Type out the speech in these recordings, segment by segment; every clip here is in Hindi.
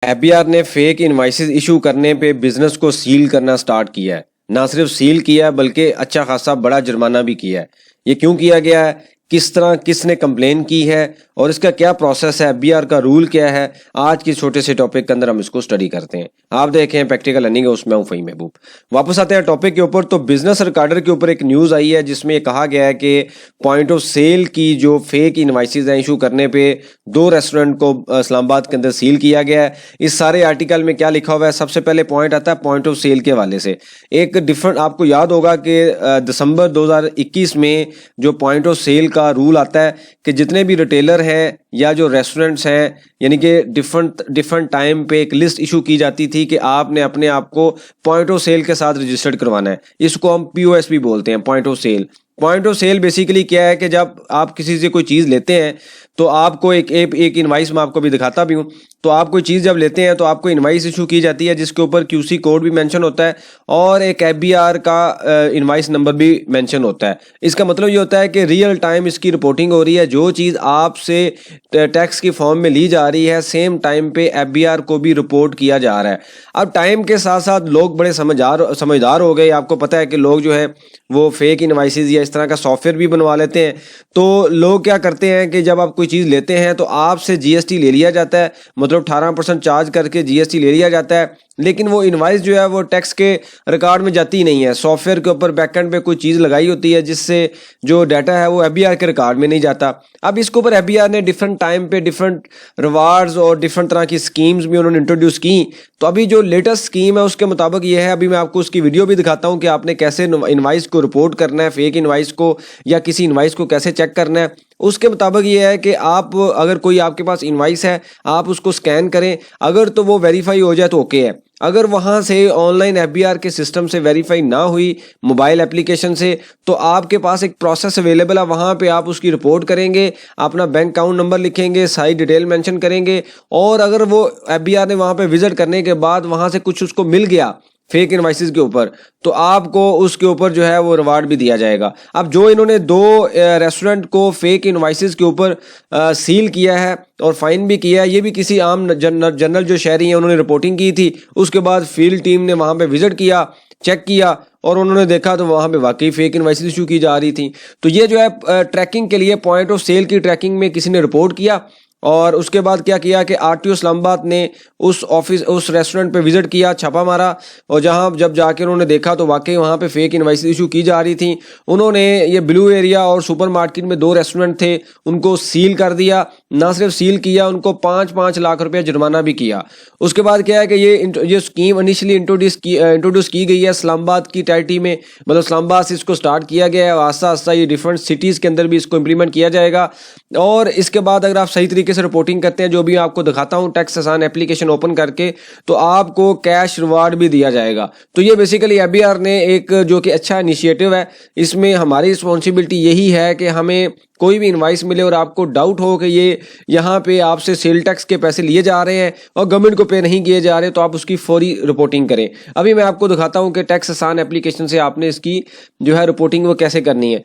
एफबीआर ने फेक इनवॉइसेस इशू करने पे बिजनेस को सील करना स्टार्ट किया है। ना सिर्फ सील किया है बल्कि अच्छा खासा बड़ा जुर्माना भी किया है। ये क्यों किया गया है, किस तरह किसने कंप्लेन की है और इसका क्या प्रोसेस है, एफबीआर का रूल क्या है, आज के छोटे से टॉपिक के अंदर हम इसको स्टडी करते हैं। आप देखें प्रैक्टिकल लर्निंग है, उसमें हूँ फ़हीम महबूब। वापस आते हैं टॉपिक के ऊपर। तो बिजनेस रिकॉर्डर के ऊपर एक न्यूज़ आई है जिसमें ये कहा गया है कि पॉइंट ऑफ सेल की जो फेक इनवॉइसेस हैं इशू करने पे 2 रेस्टोरेंट को इस्लामाबाद के अंदर सील किया गया है। इस सारे आर्टिकल में क्या लिखा हुआ है, सबसे पहले पॉइंट आता है पॉइंट ऑफ सेल के हवाले से। एक डिफरेंट, आपको याद होगा कि दिसंबर 2021 में जो पॉइंट ऑफ सेल का रूल आता है कि जितने भी रिटेलर हैं या जो रेस्टोरेंट्स हैं, यानी कि डिफरेंट टाइम पे एक लिस्ट इशू की जाती थी कि आपने अपने आप को पॉइंट ऑफ सेल के साथ रजिस्टर्ड करवाना है। इसको हम पीओएस भी बोलते हैं, point of sale. Point of sale basically क्या है कि जब आप किसी से कोई चीज़ लेते हैं तो आपको एक इनवाइस मैं आपको भी दिखाता भी हूँ। तो आप कोई चीज़ जब लेते हैं तो आपको इनवाइस इशू की जाती है जिसके ऊपर क्यूसी कोड भी मेंशन होता है और एक एफबीआर का इनवाइस नंबर भी मेंशन होता है। इसका मतलब ये होता है कि रियल टाइम इसकी रिपोर्टिंग हो रही है। जो चीज़ आपसे टैक्स की फॉर्म में ली जा रही है सेम टाइम पे एफबीआर को भी रिपोर्ट किया जा रहा है। अब टाइम के साथ साथ लोग बड़े समझदार हो गए। आपको पता है कि लोग जो है वो फेक इनवाइसेस या इस तरह का सॉफ्टवेयर भी बनवा लेते हैं। तो लोग क्या करते हैं कि जब आप कोई चीज़ लेते हैं तो आपसे जीएसटी ले लिया जाता है, मतलब 18% चार्ज करके जीएसटी ले लिया जाता है, लेकिन वो इनवाइस जो है वो टैक्स के रिकॉर्ड में जाती ही नहीं है। सॉफ्टवेयर के ऊपर बैकएंड पे कोई चीज़ लगाई होती है जिससे जो डाटा है वो एफबीआर के रिकॉर्ड में नहीं जाता। अब इसके ऊपर एफबीआर ने डिफरेंट टाइम पे डिफरेंट रिवार्ड्स और डिफरेंट तरह की स्कीम्स भी उन्होंने इंट्रोड्यूस की। तो अभी जो लेटेस्ट स्कीम है उसके मुताबिक ये है, अभी मैं आपको उसकी वीडियो भी दिखाता हूँ कि आपने कैसे इनवाइस को रिपोर्ट करना है, फेक इनवाइस को या किसी इनवाइस को कैसे चेक करना है। उसके मुताबिक ये है कि आप अगर कोई आपके पास इनवाइस है आप उसको स्कैन करें, अगर तो वो वेरीफाई हो जाए तो ओके है। अगर वहाँ से ऑनलाइन एफबीआर के सिस्टम से वेरीफाई ना हुई मोबाइल एप्लीकेशन से, तो आपके पास एक प्रोसेस अवेलेबल है, वहाँ पे आप उसकी रिपोर्ट करेंगे, अपना बैंक अकाउंट नंबर लिखेंगे, सारी डिटेल मेंशन करेंगे और अगर वो एफबीआर ने वहाँ पे विजिट करने के बाद वहाँ से कुछ उसको मिल गया फेक इनवाइसेस के ऊपर, तो आपको उसके ऊपर जो है वो रिवार्ड भी दिया जाएगा। अब जो इन्होंने 2 रेस्टोरेंट को फेक इनवाइसेस के ऊपर सील किया है और फाइन भी किया है, ये भी किसी आम जनरल जो शहरी हैं उन्होंने रिपोर्टिंग की थी। उसके बाद फील्ड टीम ने वहाँ पे विजिट किया, चेक किया और उन्होंने देखा तो वहाँ पे वाकई फेक इनवाइसेस इशू की जा रही थी। तो ये जो है ट्रैकिंग के लिए पॉइंट ऑफ सेल की ट्रैकिंग में किसी ने रिपोर्ट किया और उसके बाद क्या किया कि आरटीओ इस्लामाबाद ने उस रेस्टोरेंट पे विजिट किया, छापा मारा और जहां जब जाके उन्होंने देखा तो वाकई वहां पे फेक इनवाइसेस इशू की जा रही थी। उन्होंने ये ब्लू एरिया और सुपरमार्केट में 2 रेस्टोरेंट थे उनको सील कर दिया। ना सिर्फ सील किया, उनको 5-5 लाख रुपया जुर्माना भी किया। उसके बाद क्या है कि ये स्कीम इनिशियली इंट्रोड्यूस की गई है इस्लामाबाद की टेरिटरी में, मतलब इस्लामाबाद से इसको स्टार्ट किया गया है। आस्ता आस्ता ये डिफरेंट सिटीज़ के अंदर भी इसको इम्प्लीमेंट किया जाएगा और इसके बाद अगर आप सही तरीके से रिपोर्टिंग करते हैं, जो भी आपको दिखाता हूं टैक्स आसान एप्लीकेशन ओपन करके, तो आपको कैश रिवार्ड भी दिया जाएगा। तो ये बेसिकली एफबीआर ने एक जो कि अच्छा इनिशिएटिव है, इसमें हमारी रिस्पॉन्सिबिलिटी यही है कि हमें कोई भी इनवाइस मिले और आपको डाउट हो कि ये यहाँ पे आपसे सेल टैक्स के पैसे लिए जा रहे हैं और गवर्नमेंट को पे नहीं किए जा रहे, तो आप उसकी फौरी रिपोर्टिंग करें। अभी मैं आपको दिखाता हूँ कि टैक्स आसान एप्लीकेशन से आपने इसकी जो है रिपोर्टिंग वो कैसे करनी है।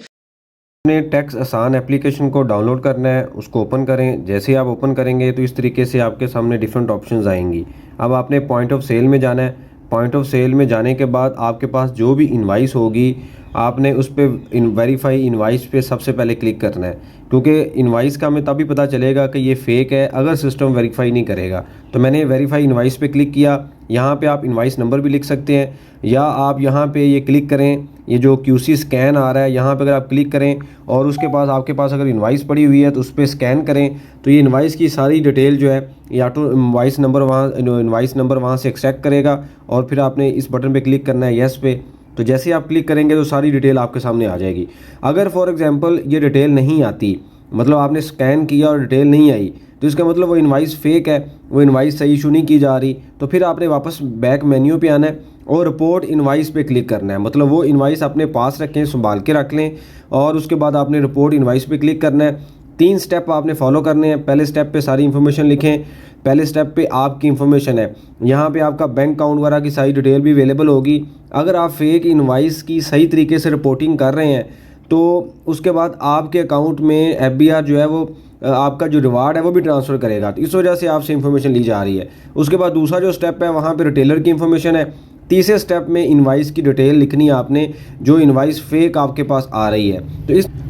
अपने टैक्स आसान एप्लीकेशन को डाउनलोड करना है, उसको ओपन करें। जैसे ही आप ओपन करेंगे तो इस तरीके से आपके सामने डिफरेंट ऑप्शंस आएंगी। अब आपने पॉइंट ऑफ सेल में जाना है। पॉइंट ऑफ सेल में जाने के बाद आपके पास जो भी इनवाइस होगी आपने उस पर वेरीफाई इनवाइस पे सबसे पहले क्लिक करना है, क्योंकि इनवाइस का हमें तभी पता चलेगा कि ये फ़ेक है अगर सिस्टम वेरीफाई नहीं करेगा। तो मैंने वेरीफाई इनवाइस पे क्लिक किया। यहाँ पे आप इनवाइस नंबर भी लिख सकते हैं या आप यहाँ पे ये क्लिक करें, ये जो क्यूसी स्कैन आ रहा है यहाँ पे अगर आप क्लिक करें और उसके पास आपके पास अगर इनवाइस पड़ी हुई है तो उस पर स्कैन करें, तो ये इनवाइस की सारी डिटेल जो है ये ऑटो इनवाइस नंबर वहाँ से एक्सट्रैक्ट करेगा और फिर आपने इस बटन पे क्लिक करना है येस पे। तो जैसे ही आप क्लिक करेंगे तो सारी डिटेल आपके सामने आ जाएगी। अगर फॉर एग्जांपल ये डिटेल नहीं आती, मतलब आपने स्कैन किया और डिटेल नहीं आई, तो इसका मतलब वो इनवाइस फेक है, वो इनवाइस सही इशू नहीं की जा रही। तो फिर आपने वापस बैक मेन्यू पे आना है और रिपोर्ट इनवाइस पे क्लिक करना है, मतलब वो इनवाइस अपने पास रखें, संभाल के रख लें और उसके बाद आपने रिपोर्ट इनवाइस पे क्लिक करना है। 3 स्टेप आपने फॉलो करने हैं। पहले स्टेप पे सारी इन्फॉर्मेशन लिखें। पहले स्टेप पे आपकी इन्फॉर्मेशन है, यहाँ पे आपका बैंक अकाउंट वगैरह की सारी डिटेल भी अवेलेबल होगी। अगर आप फेक इनवाइस की सही तरीके से रिपोर्टिंग कर रहे हैं तो उसके बाद आपके अकाउंट में एफबीआर जो है वो आपका जो रिवार्ड है वो भी ट्रांसफ़र करेगा। तो इस वजह से आपसे इन्फॉर्मेशन ली जा रही है। उसके बाद दूसरा जो स्टेप है वहाँ पे रिटेलर की इन्फॉर्मेशन है। तीसरे स्टेप में इनवाइस की डिटेल लिखनी है आपने, जो इनवाइस फेक आपके पास आ रही है।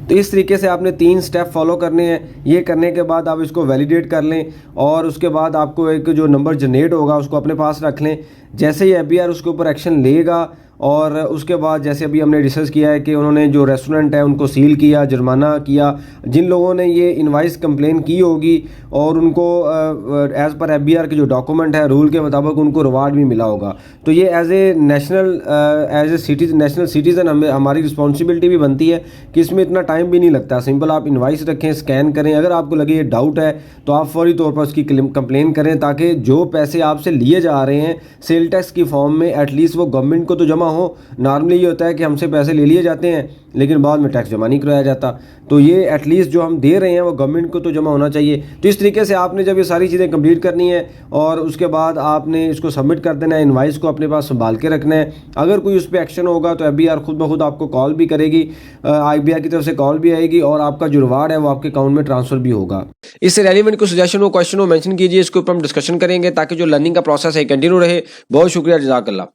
तो इस तरीके से आपने 3 स्टेप फॉलो करने हैं। ये करने के बाद आप इसको वैलिडेट कर लें और उसके बाद आपको एक जो नंबर जनरेट होगा उसको अपने पास रख लें। जैसे ही एफबीआर उसके ऊपर एक्शन लेगा और उसके बाद जैसे अभी हमने डिस्कस किया है कि उन्होंने जो रेस्टोरेंट है उनको सील किया, जुर्माना किया, जिन लोगों ने ये इनवाइस कंप्लेन की होगी और उनको एज़ पर एफबीआर के जो डॉक्यूमेंट है रूल के मुताबिक उनको रिवार्ड भी मिला होगा। तो ये एज ए नेशनल सिटीज़न हमारी रिस्पॉन्सिबिलिटी भी बनती है कि इसमें इतना टाइम भी नहीं लगता। सिंपल आप इनवाइस रखें, स्कैन करें, अगर आपको लगे ये डाउट है तो आप फौरी तौर पर उसकी कंप्लेन करें, ताकि जो पैसे आपसे लिए जा रहे हैं सेल टैक्स की फॉर्म में एटलीस्ट वो गवर्नमेंट को तो जमा हो। नॉर्मली ये होता है कि हमसे पैसे ले लिए जाते हैं लेकिन बाद में टैक्स जमा नहीं कराया जाता, तो ये एटलीस्ट जो हम दे रहे हैं वो गवर्नमेंट को तो जमा होना चाहिए। तो इस तरीके से आपने जब ये सारी चीज़ें कंप्लीट करनी है और उसके बाद आपने इसको सबमिट कर देना है, इनवाइस को अपने पास संभाल के रखना है। अगर कोई उस पर एक्शन होगा तो एफबीआर खुद ब खुद आपको कॉल भी करेगी, आईबीआर की तरफ से कॉल भी आएगी और आपका जो रिवार्ड है वो आपके अकाउंट में ट्रांसफ़र भी होगा। इससे रेलिवेंट कोई सजेशन हो, क्वेश्चन हो, मेंशन कीजिए, इसके ऊपर हम डिस्कशन करेंगे ताकि जो लर्निंग का प्रोसेस है कंटिन्यू रहे। बहुत शुक्रिया, जज़ाकल्लाह।